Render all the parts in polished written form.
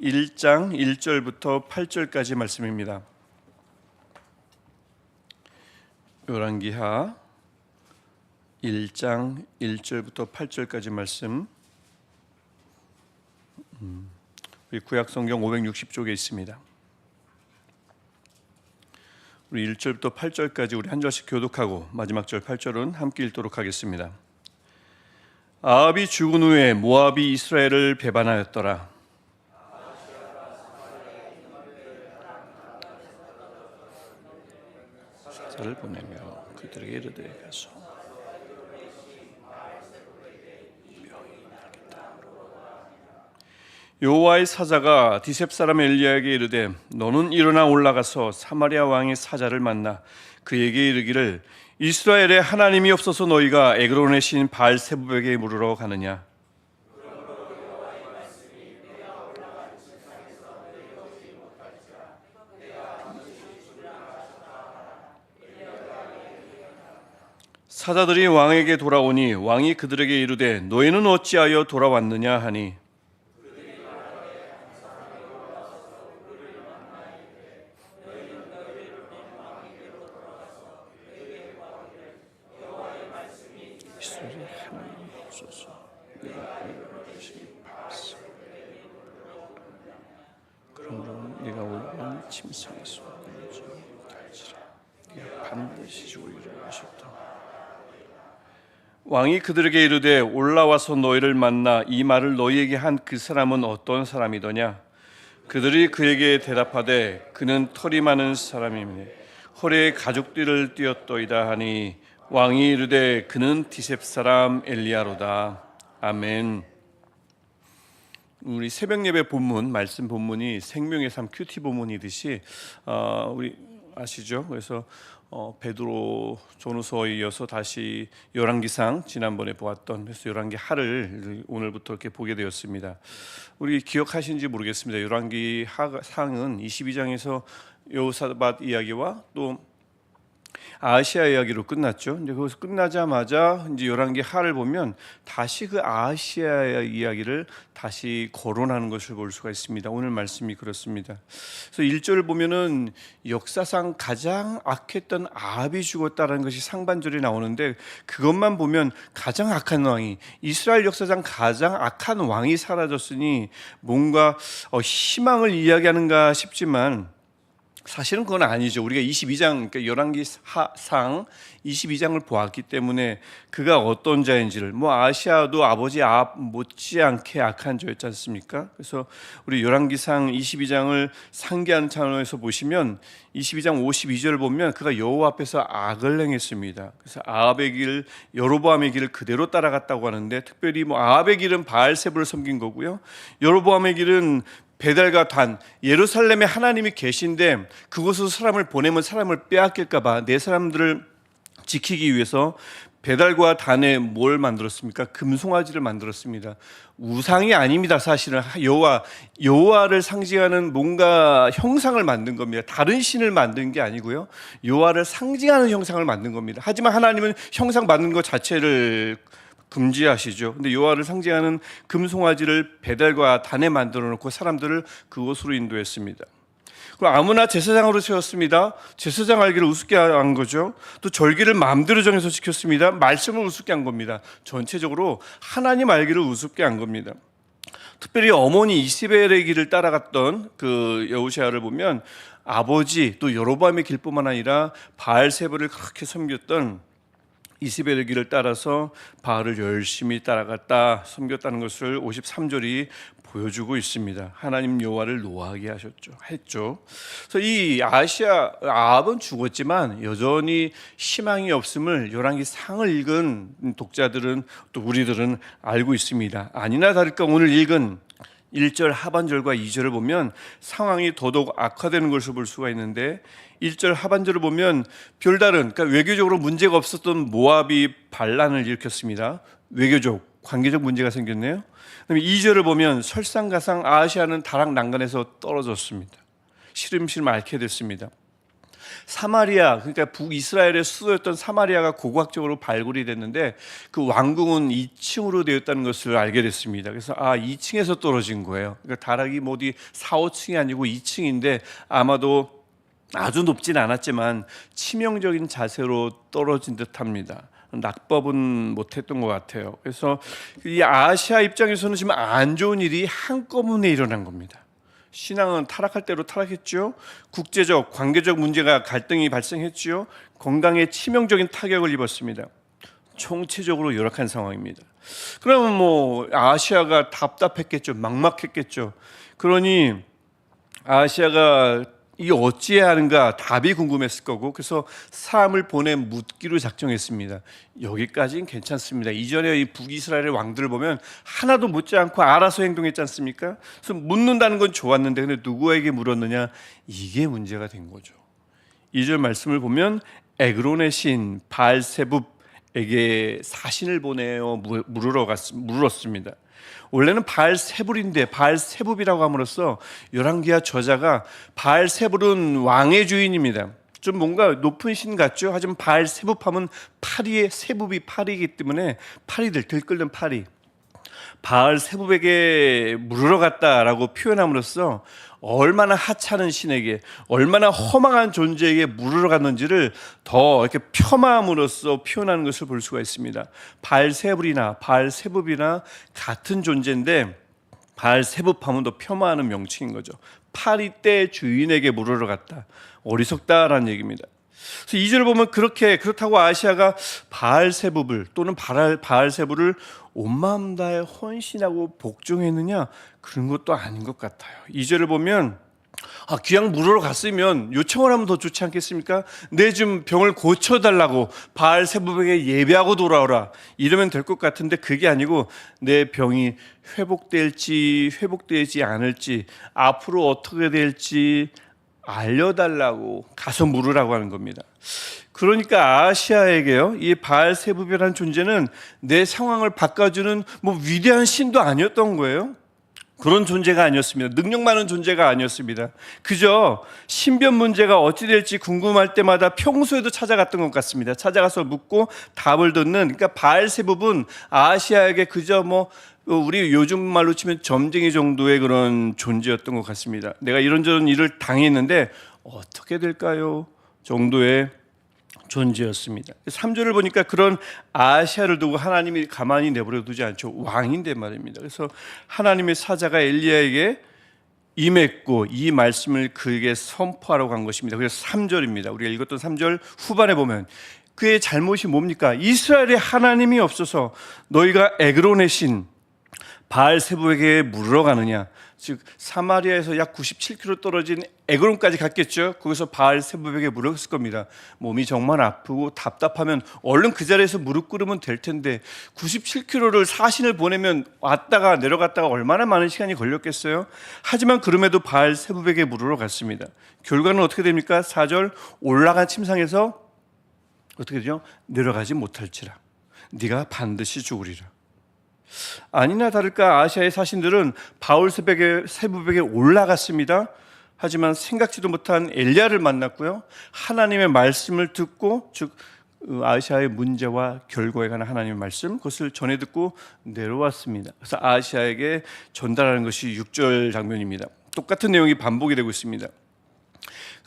1장 1절부터 8절까지 말씀입니다. 열왕기하 1장 1절부터 8절까지 말씀, 우리 구약성경 560쪽에 있습니다. 우리 1절부터 8절까지 우리 한 절씩 교독하고 마지막 절 8절은 함께 읽도록 하겠습니다. 아합이 죽은 후에 모압이 이스라엘을 배반하였더라. 사자를 보내며 그들에게 이르되 가서 여호와의 사자가 디셉 사람 엘리야에게 이르되 너는 일어나 올라가서 사마리아 왕의 사자를 만나 그에게 이르기를 이스라엘에 하나님이 없어서 너희가 에그론의 신 바알세불에게 물으러 가느냐. 사자들이 왕에게 돌아오니 왕이 그들에게 이르되 너희는 어찌하여 돌아왔느냐 하니 그러므로 네가 올바른 침상에서 갈지라 네가 반드시 죽으리라 하셨다. 왕이 그들에게 이르되 올라와서 너희를 만나 이 말을 너희에게 한 그 사람은 어떤 사람이더냐. 그들이 그에게 대답하되 그는 털이 많은 사람이니 허리에 가죽띠를 띠었더이다 하니 왕이 이르되 그는 디셉 사람 엘리야로다. 아멘. 우리 새벽 예배 본문, 말씀 본문이 생명의 삶 큐티 본문이듯이 우리 아시죠? 그래서 베드로 전후서에 이어서 다시 열왕기상 지난번에 보았던 그래서 열왕기 하를 오늘부터 이렇게 보게 되었습니다. 우리 기억하시는지 모르겠습니다. 열왕기 상은 22장에서 여호사밧 이야기와 또 아하시아 이야기로 끝났죠. 근데 거기서 끝나자마자 이제 열왕기 하를 보면 다시 그 아하시아 이야기를 다시 거론하는 것을 볼 수가 있습니다. 오늘 말씀이 그렇습니다. 그래서 1절을 보면은 역사상 가장 악했던 아합이 죽었다라는 것이 상반절에 나오는데 그것만 보면 가장 악한 왕이 이스라엘 역사상 가장 악한 왕이 사라졌으니 뭔가 희망을 이야기하는가 싶지만 사실은 그건 아니죠. 우리가 22장, 그러니까 열왕기상 22장을 보았기 때문에 그가 어떤 자인지를 아시아도 아버지 아합 못지않게 악한 자였지 않습니까? 그래서 우리 열왕기상 22장을 상기하는 차원에서 보시면 22장 52절을 보면 그가 여호와 앞에서 악을 행했습니다. 그래서 아합의 길, 여로보암의 길을 그대로 따라갔다고 하는데 특별히 아합의 길은 바알세불을 섬긴 거고요. 여로보암의 길은 베델과 단, 예루살렘에 하나님이 계신데 그곳에서 사람을 보내면 사람을 빼앗길까 봐 내 사람들을 지키기 위해서 베델과 단에 뭘 만들었습니까? 금송아지를 만들었습니다. 우상이 아닙니다. 사실은 여호와를 상징하는 뭔가 형상을 만든 겁니다. 다른 신을 만든 게 아니고요. 여호와를 상징하는 형상을 만든 겁니다. 하지만 하나님은 형상 만든 것 자체를 금지하시죠. 근데 여호와를 상징하는 금송아지를 베델과 단에 만들어 놓고 사람들을 그곳으로 인도했습니다. 그럼 아무나 제사장으로 세웠습니다. 제사장 알기를 우습게 한 거죠. 또 절기를 마음대로 정해서 지켰습니다. 말씀을 우습게 한 겁니다. 전체적으로 하나님 알기를 우습게 한 겁니다. 특별히 어머니 이세벨의 길을 따라갔던 그 여호시아를 보면 아버지 또 여로보암의 길뿐만 아니라 바알세불을 그렇게 섬겼던 이세벨의 길을 따라서 바알을 열심히 따라갔다 섬겼다는 것을 53절이 보여주고 있습니다. 하나님 여호와를 노하게 했죠. 그래서 이 아합은 죽었지만 여전히 희망이 없음을 열왕기상을 읽은 독자들은 또 우리들은 알고 있습니다. 아니나 다를까 오늘 읽은 1절 하반절과 2절을 보면 상황이 더더욱 악화되는 것을 볼 수가 있는데 1절 하반절을 보면 별다른 그러니까 외교적으로 문제가 없었던 모압이 반란을 일으켰습니다. 외교적, 관계적 문제가 생겼네요. 그다음에 2절을 보면 설상가상 아하시아는 다락난간에서 떨어졌습니다. 시름시름 앓게 됐습니다. 사마리아, 그러니까 북이스라엘의 수도였던 사마리아가 고고학적으로 발굴이 됐는데 그 왕궁은 2층으로 되었다는 것을 알게 됐습니다. 그래서 2층에서 떨어진 거예요. 그러니까 다락이 뭐 어디 4, 5층이 아니고 2층인데 아마도 아주 높진 않았지만 치명적인 자세로 떨어진 듯합니다. 낙법은 못했던 것 같아요. 그래서 이 아시아 입장에서는 지금 안 좋은 일이 한꺼번에 일어난 겁니다. 신앙은 타락할 대로 타락했죠. 국제적, 관계적 문제가 갈등이 발생했죠. 건강에 치명적인 타격을 입었습니다. 총체적으로 열악한 상황입니다. 그러면 뭐 아시아가 답답했겠죠. 막막했겠죠. 그러니 아시아가 이 어찌해야 하는가 답이 궁금했을 거고, 그래서 사람을 보내 묻기로 작정했습니다. 여기까지는 괜찮습니다. 이전에 이 북이스라엘의 왕들을 보면 하나도 묻지 않고 알아서 행동했지 않습니까? 그래서 묻는다는 건 좋았는데 근데 누구에게 물었느냐, 이게 문제가 된 거죠. 2절 말씀을 보면 에그론의 신 바알세붑에게 사신을 보내어 물었습니다. 원래는 바알세불인데 바알세붑이라고 함으로써 열왕기하 저자가 바알세불은 왕의 주인입니다. 좀 뭔가 높은 신 같죠. 하지만 바알세붑하면 파리의 세붑이 파리이기 때문에 파리들 들끓는 파리, 바알세붑에게 물으러 갔다라고 표현함으로써 얼마나 하찮은 신에게, 얼마나 허망한 존재에게 물으러 갔는지를 더 이렇게 폄하함으로써 표현하는 것을 볼 수가 있습니다. 바알세불이나 바알세붑이나 같은 존재인데 바알세붑하면 더 폄하하는 명칭인 거죠. 파리떼 주인에게 물으러 갔다. 어리석다라는 얘기입니다. 그래서 2절을 보면 그렇다고 아시아가 바알세붑을 또는 바알세불을 온 마음 다해 헌신하고 복종했느냐? 그런 것도 아닌 것 같아요. 2절을 보면 그냥 물으러 갔으면 요청을 하면 더 좋지 않겠습니까? 내 좀 병을 고쳐달라고 바알세붑에게 예배하고 돌아오라 이러면 될 것 같은데 그게 아니고 내 병이 회복되지 않을지 앞으로 어떻게 될지 알려달라고 가서 물으라고 하는 겁니다. 그러니까 아시아에게요, 이 바알세붑이라는 존재는 내 상황을 바꿔주는 뭐 위대한 신도 아니었던 거예요. 그런 존재가 아니었습니다. 능력 많은 존재가 아니었습니다. 그저 신변 문제가 어찌 될지 궁금할 때마다 평소에도 찾아갔던 것 같습니다. 찾아가서 묻고 답을 듣는, 그러니까 바알세붑은 아시아에게 그저 뭐 우리 요즘 말로 치면 점쟁이 정도의 그런 존재였던 것 같습니다. 내가 이런저런 일을 당했는데 어떻게 될까요? 정도의 존재였습니다. 3절을 보니까 그런 아시아를 두고 하나님이 가만히 내버려 두지 않죠. 왕인데 말입니다. 그래서 하나님의 사자가 엘리야에게 임했고 이 말씀을 그에게 선포하러 간 것입니다. 그래서 3절입니다. 우리가 읽었던 3절 후반에 보면 그의 잘못이 뭡니까? 이스라엘의 하나님이 없어서 너희가 에그론의 신 바알세붑에게 물으러 가느냐? 즉 사마리아에서 약 97km 떨어진 에그론까지 갔겠죠. 거기서 바알세붑에게 물었을 겁니다. 몸이 정말 아프고 답답하면 얼른 그 자리에서 무릎 꿇으면 될 텐데 97km를 사신을 보내면 왔다가 내려갔다가 얼마나 많은 시간이 걸렸겠어요. 하지만 그럼에도 바알세붑에게 물으러 갔습니다. 결과는 어떻게 됩니까? 4절 올라간 침상에서 어떻게 되죠? 내려가지 못할지라 네가 반드시 죽으리라. 아니나 다를까 아시아의 사신들은 바알세붑에게 올라갔습니다. 하지만 생각지도 못한 엘리야를 만났고요, 하나님의 말씀을 듣고, 즉 아시아의 문제와 결과에 관한 하나님의 말씀, 그것을 전해 듣고 내려왔습니다. 그래서 아시아에게 전달하는 것이 6절 장면입니다. 똑같은 내용이 반복이 되고 있습니다.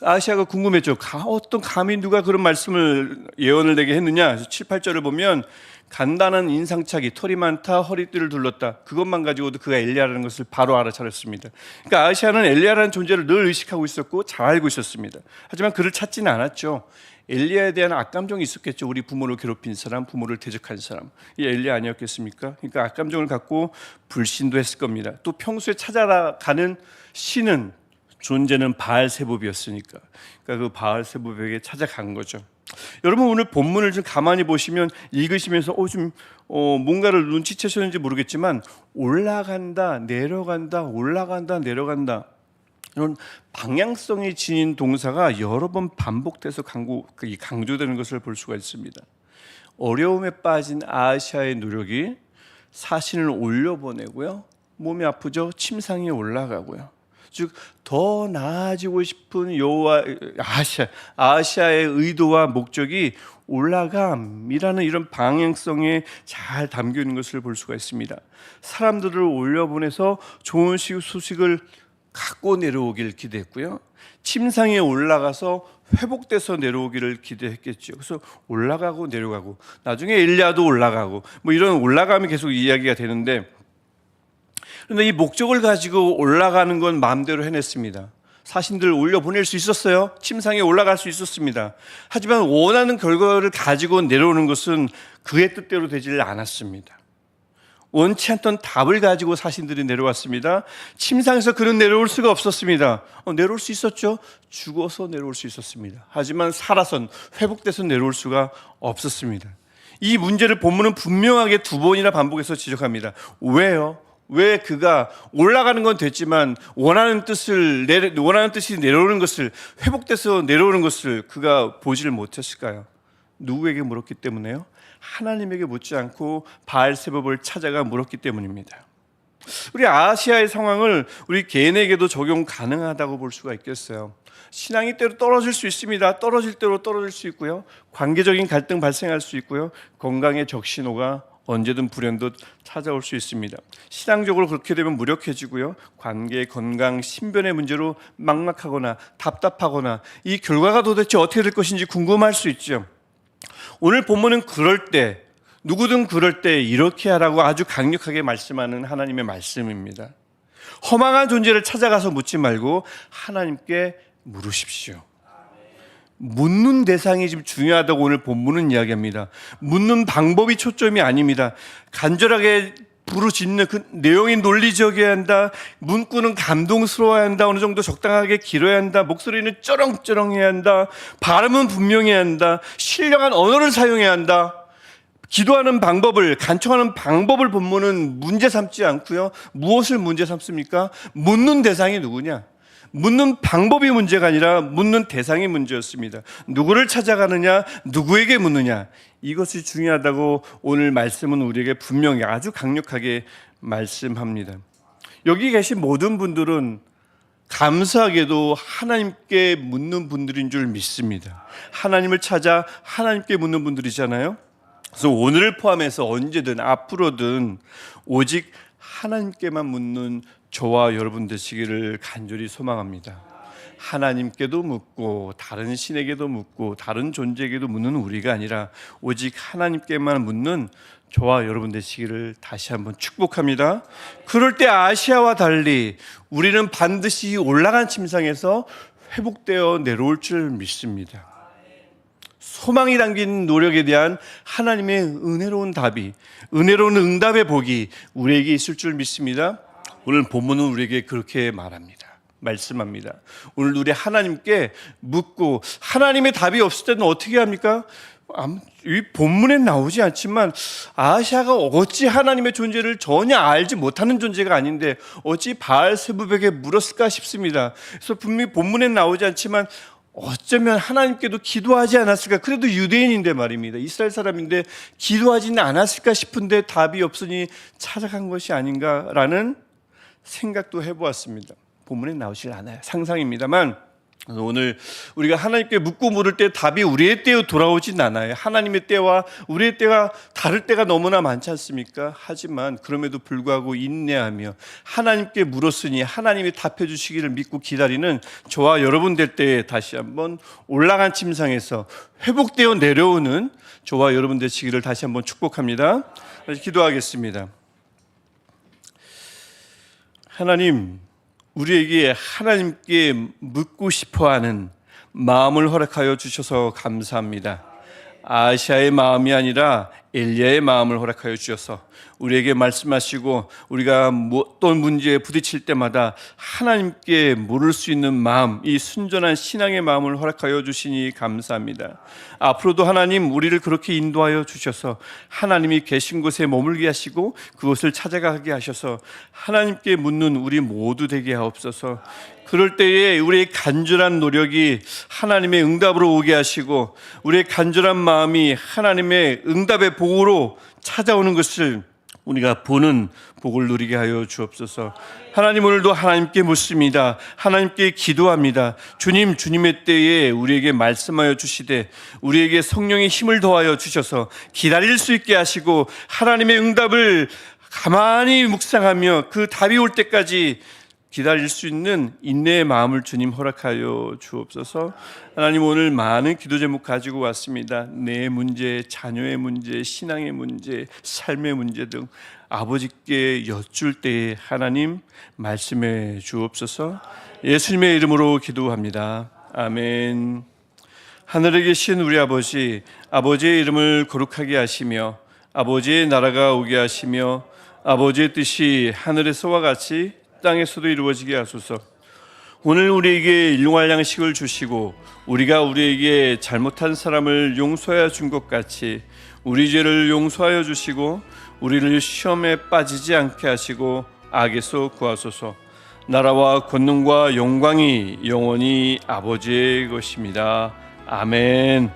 아시아가 궁금했죠. 어떤 감히 누가 그런 말씀을 예언을 내게 했느냐. 7, 8절을 보면 간단한 인상착의, 털이 많다, 허리띠를 둘렀다, 그것만 가지고도 그가 엘리야라는 것을 바로 알아차렸습니다. 그러니까 아시아는 엘리야라는 존재를 늘 의식하고 있었고 잘 알고 있었습니다. 하지만 그를 찾지는 않았죠. 엘리야에 대한 악감정이 있었겠죠. 우리 부모를 괴롭힌 사람, 부모를 대적한 사람, 이 엘리야 아니었겠습니까? 그러니까 악감정을 갖고 불신도 했을 겁니다. 또 평소에 찾아가는 신은, 존재는 바알세붑이었으니까, 그러니까 그 바알세붑에게 찾아간 거죠. 여러분 오늘 본문을 좀 가만히 보시면, 읽으시면서 뭔가를 눈치채셨는지 모르겠지만 올라간다, 내려간다, 올라간다, 내려간다, 이런 방향성이 지닌 동사가 여러 번 반복돼서 강조되는 것을 볼 수가 있습니다. 어려움에 빠진 아시아의 노력이 사신을 올려보내고요, 몸이 아프죠, 침상에 올라가고요, 즉 더 나아지고 싶은 아시아의 의도와 목적이 올라감이라는 이런 방향성에 잘 담겨 있는 것을 볼 수가 있습니다. 사람들을 올려보내서 좋은 소식을 갖고 내려오길 기대했고요. 침상에 올라가서 회복돼서 내려오기를 기대했겠죠. 그래서 올라가고 내려가고 나중에 엘리야도 올라가고 뭐 이런 올라감이 계속 이야기가 되는데, 그런데 이 목적을 가지고 올라가는 건 마음대로 해냈습니다. 사신들을 올려보낼 수 있었어요. 침상에 올라갈 수 있었습니다. 하지만 원하는 결과를 가지고 내려오는 것은 그의 뜻대로 되질 않았습니다. 원치 않던 답을 가지고 사신들이 내려왔습니다. 침상에서 그는 내려올 수가 없었습니다. 내려올 수 있었죠. 죽어서 내려올 수 있었습니다. 하지만 살아선 회복돼서 내려올 수가 없었습니다. 이 문제를 본문은 분명하게 2번이나 반복해서 지적합니다. 왜요? 왜 그가 올라가는 건 됐지만 원하는 뜻이 내려오는 것을, 회복돼서 내려오는 것을 그가 보지를 못했을까요? 누구에게 물었기 때문에요? 하나님에게 묻지 않고 바알세법을 찾아가 물었기 때문입니다. 우리 아시아의 상황을 우리 개인에게도 적용 가능하다고 볼 수가 있겠어요. 신앙이 때로 떨어질 수 있습니다. 떨어질 대로 떨어질 수 있고요. 관계적인 갈등 발생할 수 있고요. 건강의 적신호가 언제든 불현듯 찾아올 수 있습니다. 신앙적으로 그렇게 되면 무력해지고요. 관계, 건강, 신변의 문제로 막막하거나 답답하거나 이 결과가 도대체 어떻게 될 것인지 궁금할 수 있죠. 오늘 본문은 그럴 때, 누구든 그럴 때 이렇게 하라고 아주 강력하게 말씀하는 하나님의 말씀입니다. 허망한 존재를 찾아가서 묻지 말고 하나님께 물으십시오. 묻는 대상이 지금 중요하다고 오늘 본문은 이야기합니다. 묻는 방법이 초점이 아닙니다. 간절하게 부르짖는 그 내용이 논리적이어야 한다. 문구는 감동스러워야 한다. 어느 정도 적당하게 길어야 한다. 목소리는 쩌렁쩌렁해야 한다. 발음은 분명해야 한다. 신령한 언어를 사용해야 한다. 기도하는 방법을, 간청하는 방법을 본문은 문제 삼지 않고요. 무엇을 문제 삼습니까? 묻는 대상이 누구냐? 묻는 방법이 문제가 아니라 묻는 대상이 문제였습니다. 누구를 찾아가느냐, 누구에게 묻느냐, 이것이 중요하다고 오늘 말씀은 우리에게 분명히 아주 강력하게 말씀합니다. 여기 계신 모든 분들은 감사하게도 하나님께 묻는 분들인 줄 믿습니다. 하나님을 찾아 하나님께 묻는 분들이잖아요. 그래서 오늘을 포함해서 언제든 앞으로든 오직 하나님께만 묻는 저와 여러분 되시기를 간절히 소망합니다. 하나님께도 묻고 다른 신에게도 묻고 다른 존재에게도 묻는 우리가 아니라 오직 하나님께만 묻는 저와 여러분 되시기를 다시 한번 축복합니다. 그럴 때 아시아와 달리 우리는 반드시 올라간 침상에서 회복되어 내려올 줄 믿습니다. 소망이 담긴 노력에 대한 하나님의 은혜로운 답이, 은혜로운 응답의 복이 우리에게 있을 줄 믿습니다. 오늘 본문은 우리에게 그렇게 말씀합니다. 오늘 우리 하나님께 묻고 하나님의 답이 없을 때는 어떻게 합니까? 이 본문에 나오지 않지만 아시아가 어찌 하나님의 존재를 전혀 알지 못하는 존재가 아닌데 어찌 바알세불에게 물었을까 싶습니다. 그래서 분명히 본문에 나오지 않지만 어쩌면 하나님께도 기도하지 않았을까? 그래도 유대인인데 말입니다. 이스라엘 사람인데 기도하지는 않았을까 싶은데 답이 없으니 찾아간 것이 아닌가라는 생각도 해보았습니다. 본문에 나오질 않아요. 상상입니다만 오늘 우리가 하나님께 묻고 물을 때 답이 우리의 때에 돌아오진 않아요. 하나님의 때와 우리의 때가 다를 때가 너무나 많지 않습니까? 하지만 그럼에도 불구하고 인내하며 하나님께 물었으니 하나님이 답해 주시기를 믿고 기다리는 저와 여러분 될 때에 다시 한번 올라간 침상에서 회복되어 내려오는 저와 여러분 되시기를 다시 한번 축복합니다. 기도하겠습니다. 하나님, 우리에게 하나님께 묻고 싶어하는 마음을 허락하여 주셔서 감사합니다. 아시아의 마음이 아니라 엘리야의 마음을 허락하여 주셔서 우리에게 말씀하시고 우리가 어떤 문제에 부딪힐 때마다 하나님께 물을 수 있는 마음, 이 순전한 신앙의 마음을 허락하여 주시니 감사합니다. 앞으로도 하나님 우리를 그렇게 인도하여 주셔서 하나님이 계신 곳에 머물게 하시고 그곳을 찾아가게 하셔서 하나님께 묻는 우리 모두 되게 하옵소서. 그럴 때에 우리의 간절한 노력이 하나님의 응답으로 오게 하시고 우리의 간절한 마음이 하나님의 응답의 복으로 찾아오는 것을 우리가 보는 복을 누리게 하여 주옵소서. 하나님, 오늘도 하나님께 묻습니다. 하나님께 기도합니다. 주님, 주님의 때에 우리에게 말씀하여 주시되 우리에게 성령의 힘을 더하여 주셔서 기다릴 수 있게 하시고 하나님의 응답을 가만히 묵상하며 그 답이 올 때까지 기다릴 수 있는 인내의 마음을 주님 허락하여 주옵소서. 하나님, 오늘 많은 기도 제목 가지고 왔습니다. 내 문제, 자녀의 문제, 신앙의 문제, 삶의 문제 등 아버지께 여쭐 때에 하나님 말씀해 주옵소서. 예수님의 이름으로 기도합니다. 아멘. 하늘에 계신 우리 아버지, 아버지의 이름을 거룩하게 하시며 아버지의 나라가 오게 하시며 아버지의 뜻이 하늘에서와 같이 땅에서도 이루어지게 하소서. 오늘 우리에게 일용할 양식을 주시고 우리가 우리에게 잘못한 사람을 용서하여 준 것 같이 우리 죄를 용서하여 주시고 우리를 시험에 빠지지 않게 하시고 악에서 구하소서. 나라와 권능과 영광이 영원히 아버지의 것입니다. 아멘.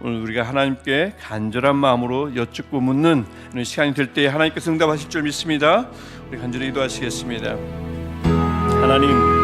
오늘 우리가 하나님께 간절한 마음으로 여쭙고 묻는 시간이 될 때 하나님께서 응답하실 줄 믿습니다. 우리 간절히 기도하시겠습니다. 하나님,